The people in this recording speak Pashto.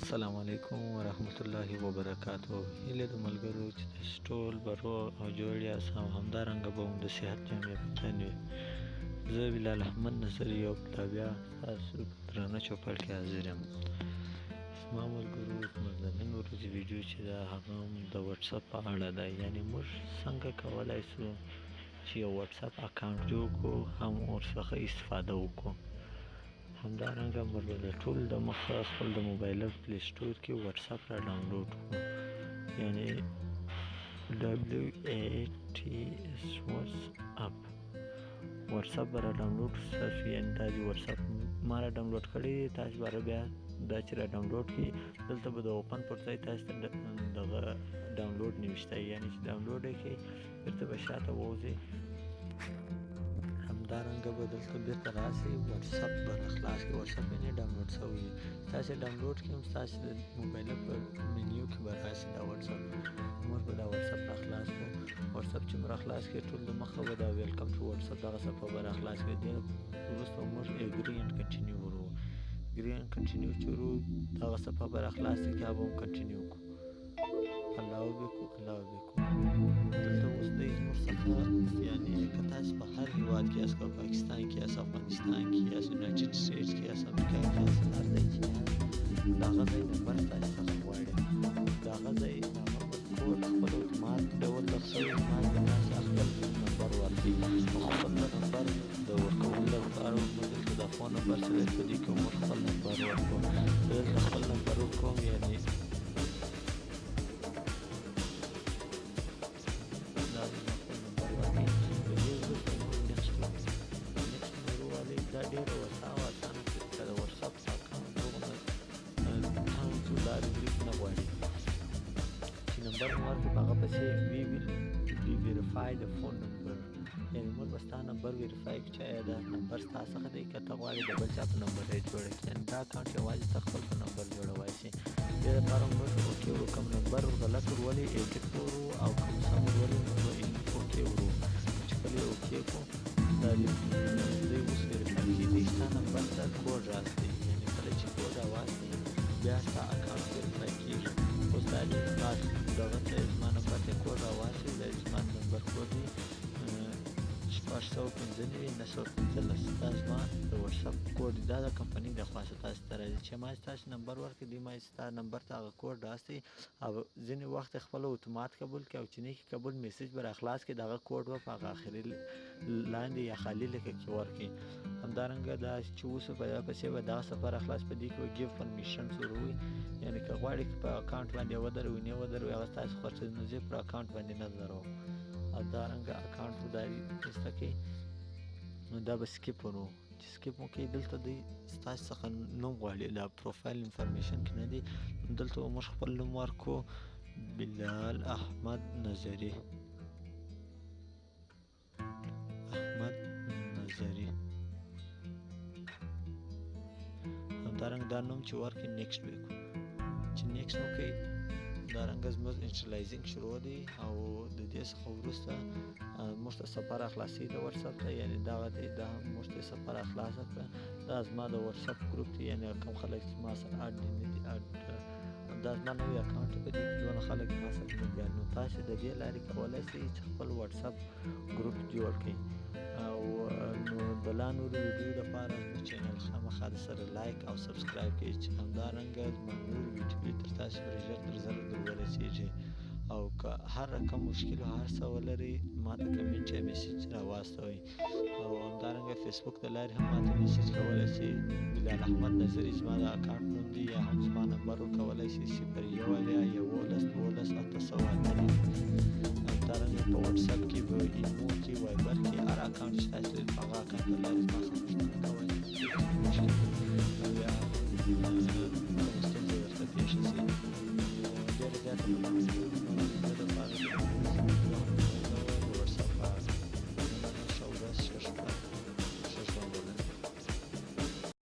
السلام علیکم ورحمت الله وبرکاتو. هیله د ملګرو چې تاسو ټول به روغ او جوړ یاست او همدارنګه به هم د صحت جامې په تن وي. زه بلال احمد نصر یو بیا تاسو په درانه چوپړ کې حاضر یم. زما ملګرو زموږ د نن ورځې ویډیو چې ده هغه هم د واټساپ په اړه ده، یعنې موږ څنګه کولی شو چې یو واټساپ اکاونټ جوړ کړو، هم ورڅخه استفاده وکړو. همدارنګه موږ به د ټول د مخه خپل د موبایل پلی سټور کې واټساپ را ډاونلوډ کړو، یعنې واټساپ به را ډاونلوډ ستاسو، یعنې دا چې واټساپ ما را ډاونلوډ کړی دی، تاسو به بیا دا چې را ډاونلوډ کړي دلته به د اوپن پر ځای تاسو ته دغه ډاونلوډ نوشته وي، یعنې چې ډاونلوډ یې کړئ بیرته به شاته ووځئ. همدارنګه به دلته بیرته راسئ، واټساپ به راخلاص کړئ. واټساپ یې ډاونلوډ شوی وي، تاسو یې ډاونلوډ کړئ، ستاسو د موبایل په منیو کې به راسي دا واټساپ. موږ به دا واټساپ راخلاص کړو. واټساپ چې مو راخلاص کړئ ټول د مخه به دا ویلکم ټو واټساپ دغه صفحه به راخلاص کړئ. دې وروسته موږ اګري اینډ کنټینیو ورو اګري اینډ کنټینیو چې ورو دغه صفحه به راخلاص کړئ، بیا به هم کنټینیو کړو. الله وبکو دلته اوس دی زموږ څخه، یعنې که تاسو په هر هېواد کې یاست، که پاکستان کې یاست، افغانستان کې یاست، یونایټډ سټیټس کې یاست، امریکا کې یاست، هر ځای چې یاست د هغه ځای نمبر تاسو څخه غواړي. د هغه ځای هغه کوډ خپل اتومات ډول درسوي، اتومات به تاسو خپل نمبر ورکړي. خپل نمبر د ورکولو لپاره موږ دلته د فون نمبر چې دی په دې کې موږ خپل نمبر ورکړو. زه دلته خپل نمبر ورکوم، یعنې دا ډېره اسانه طریقه ده. واټساپ اکاونټ هغومره تاسو لارې بریک نه غواړي چې نمبر مو ورکړي، په هغه پسې وي ویل بي ویریفای د فون نمبر، یعنې موږ به ستا نمبر ویریفای کړو چې ایا دا نمبر ستا څخه دی، که ته غواړې د بل چا په نمبر یې جوړه کړې، یعنې دا اکاونټ یوازې ته خپل په نمبر جوړولی شي. دې لپاره موږ اوکې ورو، کوم نمبر غلط ورولې ایډیټ ورو، او کوم سم ورولې نو اوکې ورو. چې کله یې اوکې کړو دا دی اوس ویریفای کېږي، ستا نمبر ته کوډ راستوي، یعنې کله چې کوډ راواستوي بیا ستا اکاونټ ویریفای کېږي. اوس دا دی دغه ته زما نمبر ته کوډ راواستوي، دا زما نمبر کوډ دی 695 دا زما د واټساپ کوډ دی، دا د کمپنۍ د خوا څخه تاسو ته راځي چې ما چې تاسو نمبر ورکړي، دوی ما چې ستا نمبر ته هغه کوډ راستوي، او ځینې وخت یې خپله اتومات قبول کړي، او چې نه کړي قبول میسج به راخلاص کړي، د هغه کوډ به په هغه اخري لاندې یا خالي لیکه کې ورکړي. همدارنګه دا چې اوس په دا پسې به دغه صفحه راخلاص په دې کې به ګیو پرمیشنز وروي، یعنې که غواړئ چې په اکاونټ باندې ودروي نه ودروي هغه ستاسو خوښه ده، نو زه پر اکاونټ باندې نه دروم. همدارنګه اکاونټ مو دا ایسته کړئ، نو دا به سکیپ ورو، چې سکیپ مو کوي دلته دی ستاسو څخه نوم غواړي، دا پروفایل انفارمیشن کې نه دی. دلته به موږ خپل نوم ورکړو بلال احمد نظري. همدارنګه دا نوم چې ورکړي نیکسټ وکړو، چې نیکسټ مو کوي همدارنګه زموږ انشلایزینګ شروع دی، او د دې څخه وروسته موږ ته صفحه راخلاصوي د واټساپ ته، یعنې دغه دی دا موږ ته صفحه راخلاصه کړه. دا زما د واټساپ ګروپ دی، یعنې کوم خلک چې ما سره اډ دي نه دي اډ، دا زما نوی اکاونټ په دې کې دونه خلک ما سره نه دي اډ. نو تاسو د دې لارې کولی شئ چې خپل واټساپ ګروپ جوړ کړئ. او نو د لا نورو ویډیو لپاره زموږ چینل خامخا د سره لایک او سبسکرایب کړئ، چې همدارنګه زموږ نورو ویډیو تر تاسو پورې ژر تر ژره ورسیږي. او که هر رقم مشکل او هر څه ولرئ ما ته کمنټ یا میسیج راواستوئ، او همدارنګه فیسبوک د لارې هم ما ته میسیج کولی شئ. بلال احمد نظري زما د اکاونټ نوم دی، یا هم زما نمبر ورکولی شئ 0111 همدارنګه په واټساپ کې به ایمو کې وایبر کې هر اکاونټ چې تاسو لرئ په هغه اکاونټ د لارې ما څخه پوښتنه کوئ.